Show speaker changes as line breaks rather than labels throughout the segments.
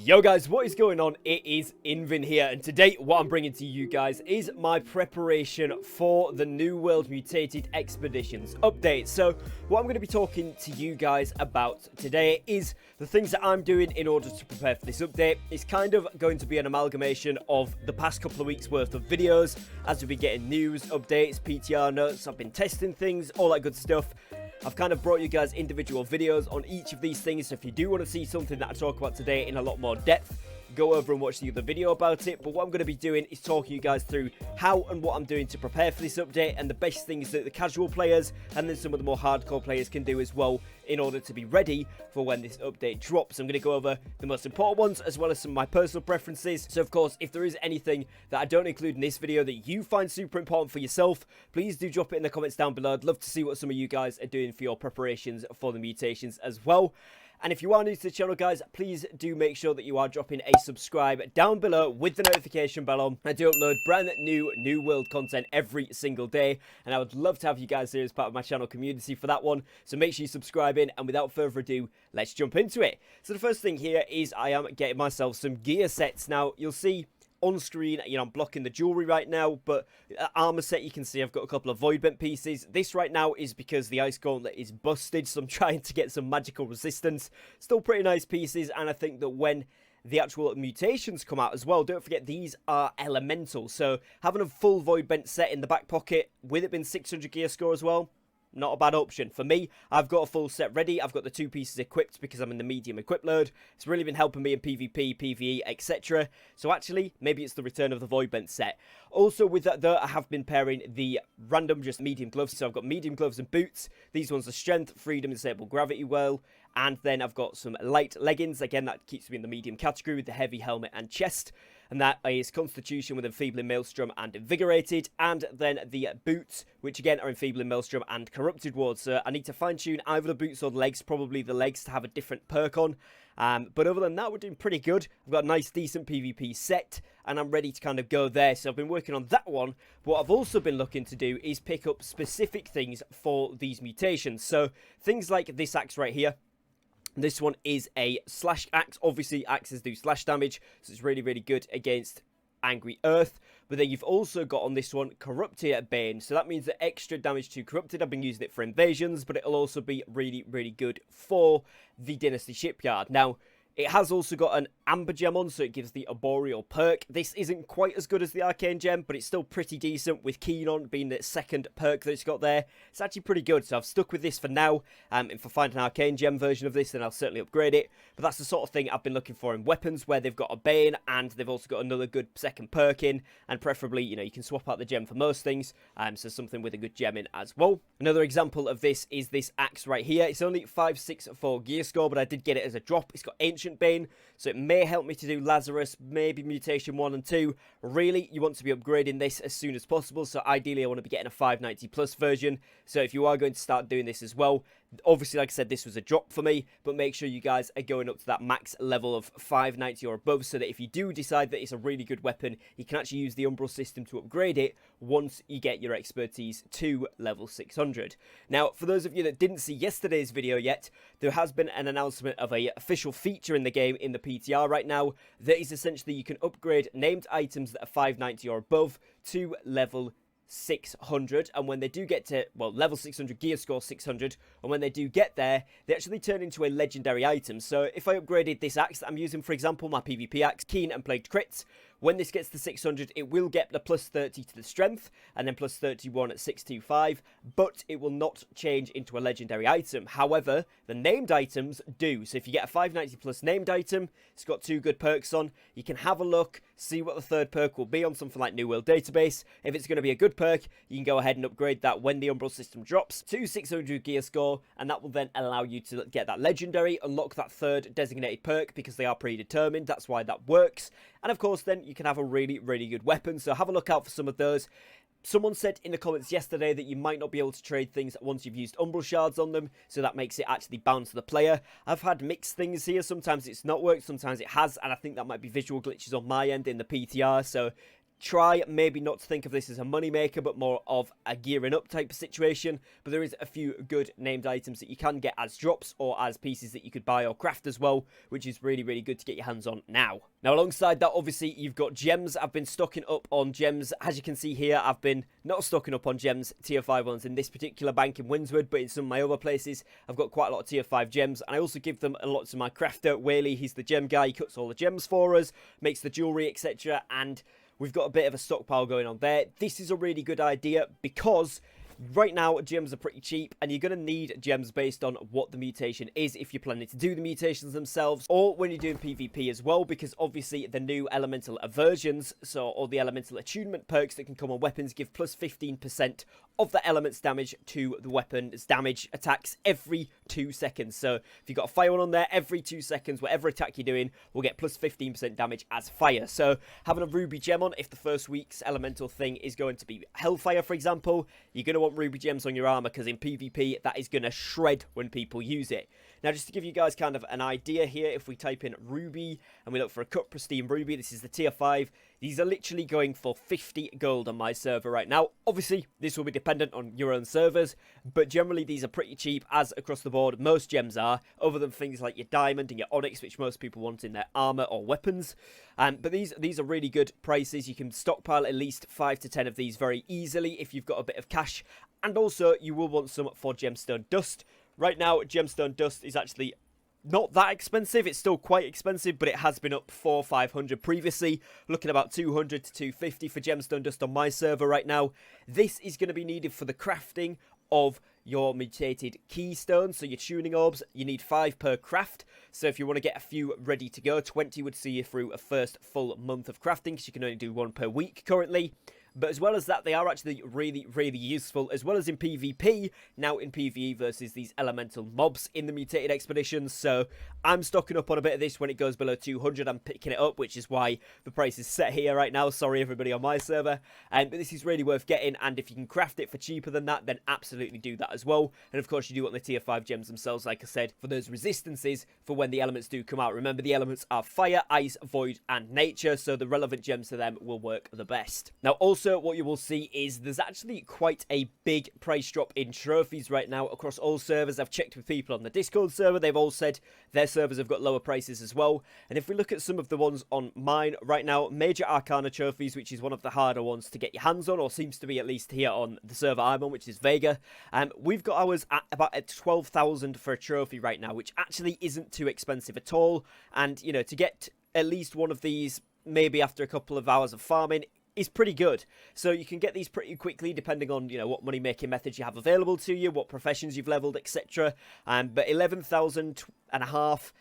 Yo guys, what is going on? It is Invin here, and today what I'm bringing to you guys is my preparation for the New World Mutated Expeditions update. So what I'm going to be talking to you guys about today is the things that I'm doing in order to prepare for this update. It's kind of going to be an amalgamation of the past couple of weeks worth of videos as we've been getting news, updates, PTR notes, I've been testing things, all that good stuff. I've kind of brought you guys individual videos on each of these things, so if you do want to see something that I talk about today in a lot more depth, go over and watch the other video about it. But what I'm going to be doing is talking you guys through how and what I'm doing to prepare for this update, and the best things that the casual players and then some of the more hardcore players can do as well in order to be ready for when this update drops. I'm going to go over the most important ones as well as some of my personal preferences. So of course, if there is anything that I don't include in this video that you find super important for yourself, please do drop it in the comments down below. I'd love to see what some of you guys are doing for your preparations for the mutations as well. And if you are new to the channel, guys, please do make sure that you are dropping a subscribe down below with the notification bell on. I do upload brand new World content every single day, and I would love to have you guys here as part of my channel community for that one. So make sure you subscribe in, and without further ado, let's jump into it. So the first thing here is I am getting myself some gear sets. Now, you'll see on screen, I'm blocking the jewelry right now, but armor set, you can see I've got a couple of void bent pieces. This right now is because the ice gauntlet is busted, so I'm trying to get some magical resistance. Still pretty nice pieces, and I think that when the actual mutations come out as well, don't forget these are elemental, so having a full void bent set in the back pocket with it being 600 gear score as well, not a bad option. For me, I've got a full set ready. I've got the 2 pieces equipped because I'm in the medium equip load. It's really been helping me in PvP, PvE, etc. So actually, maybe it's the return of the void bent set. Also with that though, I have been pairing the random just medium gloves. So I've got medium gloves and boots. These ones are strength, freedom, and stable gravity well. And then I've got some light leggings. Again, that keeps me in the medium category with the heavy helmet and chest. And that is Constitution with Enfeebling Maelstrom and Invigorated. And then the boots, which again are Enfeebling Maelstrom and Corrupted Ward. So I need to fine tune either the boots or the legs, probably the legs to have a different perk on. But other than that, we're doing pretty good. I've got a nice, decent PvP set, and I'm ready to kind of go there. So I've been working on that one. But what I've also been looking to do is pick up specific things for these mutations. So things like this axe right here. This one is a slash axe. Obviously, axes do slash damage, so it's really, really good against Angry Earth. But then you've also got on this one Corrupted Bane. So that means that extra damage to Corrupted. I've been using it for invasions, but it'll also be really, really good for the Dynasty Shipyard. Now, it has also got an Amber Gem on, so it gives the Arboreal perk. This isn't quite as good as the Arcane Gem, but it's still pretty decent, with Keen on being the second perk that it's got there. It's actually pretty good, so I've stuck with this for now. If I find an Arcane Gem version of this, then I'll certainly upgrade it. But that's the sort of thing I've been looking for in weapons, where they've got a Bane, and they've also got another good second perk in. And preferably, you can swap out the gem for most things, so something with a good gem in as well. Another example of this is this axe right here. It's only 564 gear score, but I did get it as a drop. It's got Ancient Bane, so it may help me to do Lazarus, maybe Mutation 1 and 2. Really, you want to be upgrading this as soon as possible, so ideally I want to be getting a 590 plus version. So if you are going to start doing this as well, obviously, like I said, this was a drop for me, but make sure you guys are going up to that max level of 590 or above, so that if you do decide that it's a really good weapon, you can actually use the Umbral system to upgrade it once you get your expertise to level 600. Now, for those of you that didn't see yesterday's video yet, there has been an announcement of an official feature in the game in the PTR right now that is essentially you can upgrade named items that are 590 or above to level 600, and when they do get to, well, level 600, gear score 600, and when they do get there, they actually turn into a legendary item. So if I upgraded this axe that I'm using, for example, my PvP axe, Keen and Plagued Crits, when this gets to 600, it will get the plus 30 to the strength, and then plus 31 at 625, but it will not change into a legendary item. However, the named items do. So if you get a 590 plus named item, it's got 2 good perks on. You can have a look, see what the third perk will be on something like New World Database. If it's going to be a good perk, you can go ahead and upgrade that when the Umbral system drops to 600 gear score, and that will then allow you to get that legendary, unlock that third designated perk, because they are predetermined. That's why that works. And of course, then you can have a really, really good weapon. So have a look out for some of those. Someone said in the comments yesterday that you might not be able to trade things once you've used Umbral Shards on them, so that makes it actually bound to the player. I've had mixed things here. Sometimes it's not worked, sometimes it has, and I think that might be visual glitches on my end in the PTR, so try maybe not to think of this as a money maker, but more of a gearing up type of situation. But there is a few good named items that you can get as drops or as pieces that you could buy or craft as well, which is really, really good to get your hands on now. Now, alongside that, obviously, you've got gems. I've been stocking up on gems. As you can see here, I've been not stocking up on gems, tier 5 ones in this particular bank in Windswood, but in some of my other places, I've got quite a lot of tier 5 gems, and I also give them a lot to my crafter, Whaley. He's the gem guy. He cuts all the gems for us, makes the jewelry, etc., and we've got a bit of a stockpile going on there. This is a really good idea because right now gems are pretty cheap, and you're going to need gems based on what the mutation is if you're planning to do the mutations themselves, or when you're doing PvP as well, because obviously the new elemental aversions, so all the elemental attunement perks that can come on weapons give plus 15% of the element's damage to the weapon's damage attacks every 2 seconds. So if you've got a fire one on there, every 2 seconds, whatever attack you're doing will get plus 15% damage as fire. So having a ruby gem on, if the first week's elemental thing is going to be hellfire, for example, you're going to want ruby gems on your armor, because in PvP that is going to shred when people use it. Now, just to give you guys kind of an idea here, if we type in ruby and we look for a cut pristine ruby, this is the tier 5. These are literally going for 50 gold on my server right now. Obviously, this will be dependent on your own servers, but generally these are pretty cheap, as across the board most gems are, other than things like your diamond and your onyx, which most people want in their armor or weapons. But these are really good prices. You can stockpile at least 5 to 10 of these very easily if you've got a bit of cash, and also you will want some for gemstone dust. Right now, gemstone dust is actually not that expensive. It's still quite expensive, but it has been up 400-500 previously, looking about 200 to 250 for gemstone dust on my server right now. This is going to be needed for the crafting of your mutated keystones, so your tuning orbs. You need 5 per craft, so if you want to get a few ready to go, 20 would see you through a first full month of crafting, because you can only do 1 per week currently. But as well as that, they are actually really, really useful, as well as in PvP, now in PvE versus these elemental mobs in the mutated expeditions. So I'm stocking up on a bit of this. When it goes below 200, I'm picking it up, which is why the price is set here right now. Sorry, everybody on my server. But this is really worth getting, and if you can craft it for cheaper than that, then absolutely do that as well. And of course, you do want the tier 5 gems themselves, like I said, for those resistances for when the elements do come out. Remember, the elements are fire, ice, void, and nature, so the relevant gems to them will work the best. Now, also, what you will see is there's actually quite a big price drop in trophies right now across all servers. I've checked with people on the Discord server. They've all said their servers have got lower prices as well. And if we look at some of the ones on mine right now, Major Arcana trophies, which is one of the harder ones to get your hands on, or seems to be at least here on the server I'm on, which is Vega. We've got ours at about 12,000 for a trophy right now, which actually isn't too expensive at all. And, you know, to get at least one of these, maybe after a couple of hours of farming, is pretty good. So you can get these pretty quickly, depending on, you know, what money making methods you have available to you, what professions you've leveled, etc. But 11,000 and a half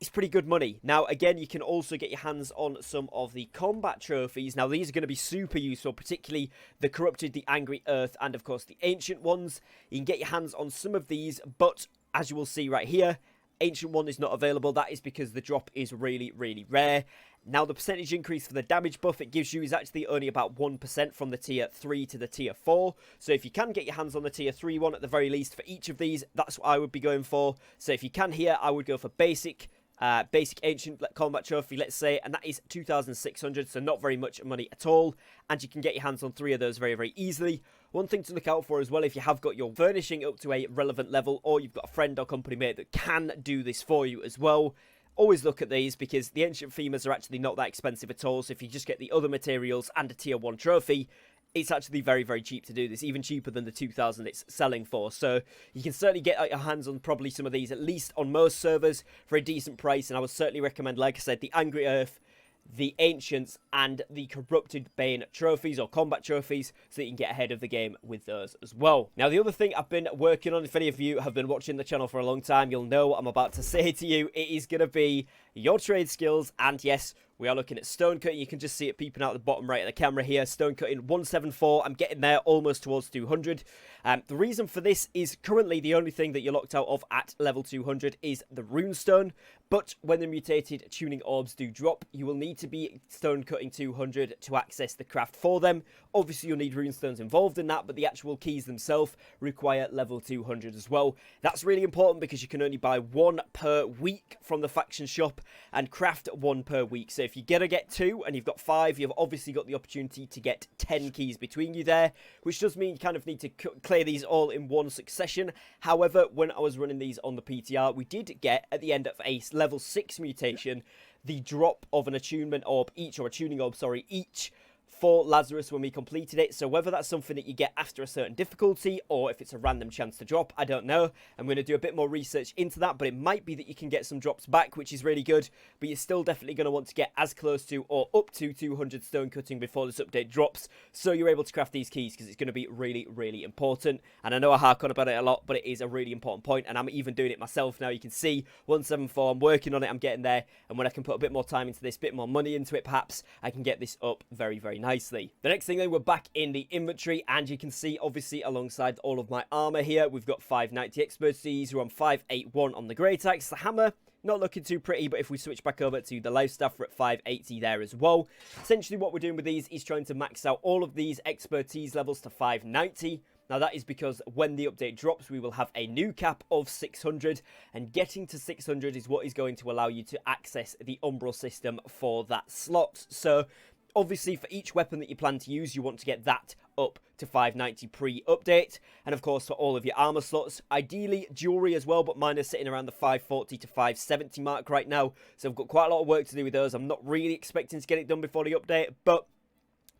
is pretty good money. Now, again, you can also get your hands on some of the combat trophies. Now, these are going to be super useful, particularly the Corrupted, the Angry Earth, and of course the Ancient ones. You can get your hands on some of these, but as you will see right here, Ancient one is not available. That is because the drop is really, really rare. Now, the percentage increase for the damage buff it gives you is actually only about 1% from the tier 3 to the tier 4. So if you can get your hands on the tier 3 one at the very least for each of these, that's what I would be going for. So if you can here, I would go for basic ancient combat trophy, let's say, and that is 2,600, so not very much money at all, and you can get your hands on 3 of those very, very easily. One thing to look out for as well, if you have got your furnishing up to a relevant level, or you've got a friend or company mate that can do this for you as well, always look at these, because the ancient femurs are actually not that expensive at all. So if you just get the other materials and a tier 1 trophy, it's actually very, very cheap to do this, even cheaper than the 2,000 it's selling for. So you can certainly get your hands on probably some of these, at least on most servers, for a decent price. And I would certainly recommend, like I said, the Angry Earth, the Ancients, and the Corrupted Bane trophies or combat trophies, so you can get ahead of the game with those as well. Now, the other thing I've been working on, if any of you have been watching the channel for a long time, you'll know what I'm about to say to you. It is going to be your trade skills, and yes, we are looking at Stonecutting. You can just see it peeping out the bottom right of the camera here. Stonecutting 174. I'm getting there almost towards 200. The reason for this is currently the only thing that you're locked out of at level 200 is the runestone. But when the mutated tuning orbs do drop, you will need to be Stonecutting 200 to access the craft for them. Obviously, you'll need runestones involved in that, but the actual keys themselves require level 200 as well. That's really important because you can only buy 1 per week from the faction shop. drop and craft 1 per week. So if you're going to get 2 and you've got 5, you've obviously got the opportunity to get 10 keys between you there, which does mean you kind of need to clear these all in one succession. However, when I was running these on the PTR, we did get, at the end of a level 6 mutation, the drop of an attunement orb each, or a tuning orb, sorry, each, for Lazarus when we completed it. So whether that's something that you get after a certain difficulty or if it's a random chance to drop, I don't know. I'm going to do a bit more research into that, but it might be that you can get some drops back, which is really good, but you're still definitely going to want to get as close to or up to 200 stone cutting before this update drops, so you're able to craft these keys, because it's going to be really, really important. And I know I hark on about it a lot, but it is a really important point, and I'm even doing it myself now. You can see 174, I'm working on it, I'm getting there, and when I can put a bit more time into this, bit more money into it perhaps, I can get this up very, very nicely. The next thing then, we're back in the inventory, and you can see obviously alongside all of my armor here, we've got 590 expertise, we're on 581 on the great axe. The hammer, not looking too pretty, but if we switch back over to the life staff, we're at 580 there as well. Essentially what we're doing with these is trying to max out all of these expertise levels to 590. Now that is because when the update drops, we will have a new cap of 600, and getting to 600 is what is going to allow you to access the umbral system for that slot. So obviously, for each weapon that you plan to use, you want to get that up to 590 pre-update. And of course, for all of your armor slots, ideally jewelry as well, but mine are sitting around the 540 to 570 mark right now. So I've got quite a lot of work to do with those. I'm not really expecting to get it done before the update, but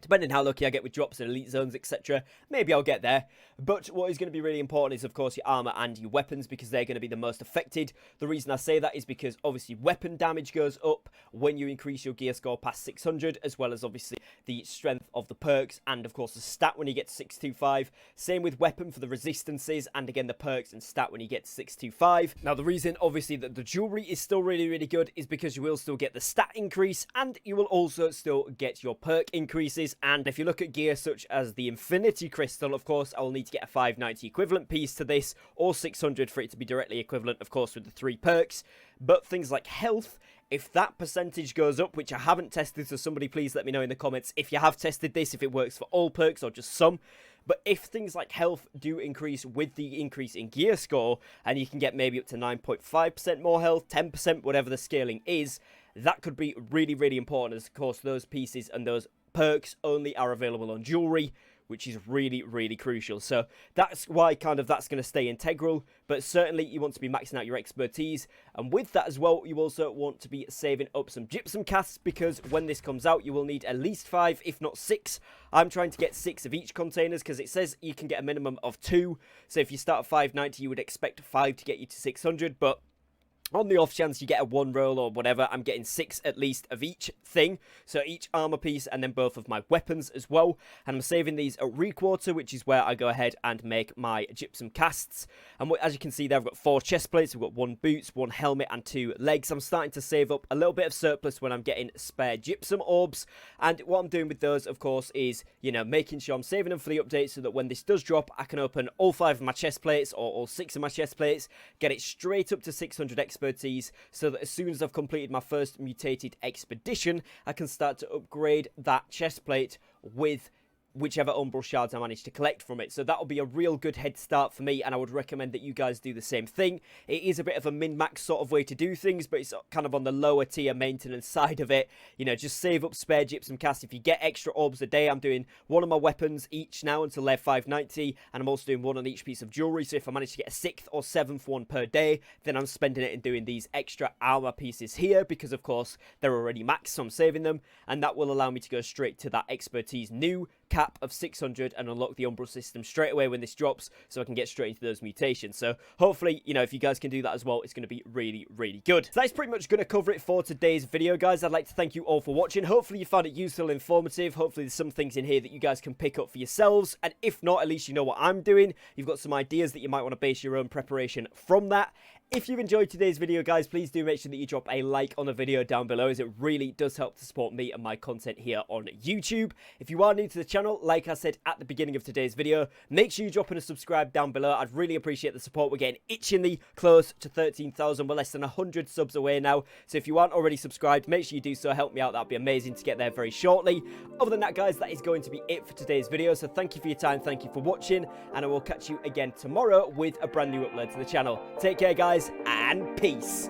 depending how lucky I get with drops and elite zones, etc., maybe I'll get there. But what is going to be really important is, of course, your armor and your weapons, because they're going to be the most affected. The reason I say that is because, obviously, weapon damage goes up when you increase your gear score past 600, as well as, obviously, the strength of the perks, and, of course, the stat when you get to 625. Same with weapon for the resistances, and, again, the perks and stat when you get to 625. Now, the reason, obviously, that the jewelry is still really, really good is because you will still get the stat increase, and you will also still get your perk increases. And if you look at gear such as the Infinity Crystal, of course, I will need to get a 590 equivalent piece to this, or 600 for it to be directly equivalent, of course, with the 3 perks. But things like health, if that percentage goes up, which I haven't tested, so somebody please let me know in the comments if you have tested this, if it works for all perks or just some. But if things like health do increase with the increase in gear score, and you can get maybe up to 9.5% more health, 10%, whatever the scaling is, that could be really, really important, as of course those pieces and those perks only are available on jewelry, which is really, really crucial. So that's why that's going to stay integral, but certainly you want to be maxing out your expertise. And with that as well, you also want to be saving up some gypsum casts, because when this comes out, you will need at least 5, if not 6. I'm trying to get 6 of each containers, because it says you can get a minimum of 2. So if you start at 590, you would expect 5 to get you to 600, but on the off chance you get a 1 roll or whatever, I'm getting 6 at least of each thing. So each armor piece, and then both of my weapons as well. And I'm saving these at Requarter, which is where I go ahead and make my gypsum casts. And as you can see there, I've got 4 chest plates, I've got 1 boots, 1 helmet, and 2 legs. I'm starting to save up a little bit of surplus when I'm getting spare gypsum orbs. And what I'm doing with those, of course, is, you know, making sure I'm saving them for the update, so that when this does drop, I can open all 5 of my chest plates, or all 6 of my chest plates, get it straight up to 600 expertise, so that as soon as I've completed my first mutated expedition, I can start to upgrade that chest plate with whichever umbral shards I manage to collect from it. So that'll be a real good head start for me, and I would recommend that you guys do the same thing. It is a bit of a min-max sort of way to do things, but it's kind of on the lower tier maintenance side of it. You know, just save up spare gypsum cast. If you get extra orbs a day, I'm doing 1 of my weapons each now until they're 590, and I'm also doing 1 on each piece of jewelry. So if I manage to get a 6th or 7th one per day, then I'm spending it in doing these extra armor pieces here, because of course they're already maxed, so I'm saving them, and that will allow me to go straight to that expertise new cap of 600 and unlock the umbral system straight away when this drops, so I can get straight into those mutations. So hopefully, you know, if you guys can do that as well, it's going to be really, really good. So that's pretty much going to cover it for today's video, guys. I'd like to thank you all for watching. Hopefully you found it useful and informative. Hopefully there's some things in here that you guys can pick up for yourselves, and if not, at least you know what I'm doing. You've got some ideas that you might want to base your own preparation from that. If you've enjoyed today's video, guys, please do make sure that you drop a like on the video down below, as it really does help to support me and my content here on YouTube. If you are new to the channel, like I said at the beginning of today's video, make sure you drop in a subscribe down below. I'd really appreciate the support. We're getting itchingly close to 13,000. We're less than 100 subs away now. So if you aren't already subscribed, make sure you do so. Help me out. That'd be amazing to get there very shortly. Other than that, guys, that is going to be it for today's video. So thank you for your time. Thank you for watching. And I will catch you again tomorrow with a brand new upload to the channel. Take care, guys, and peace.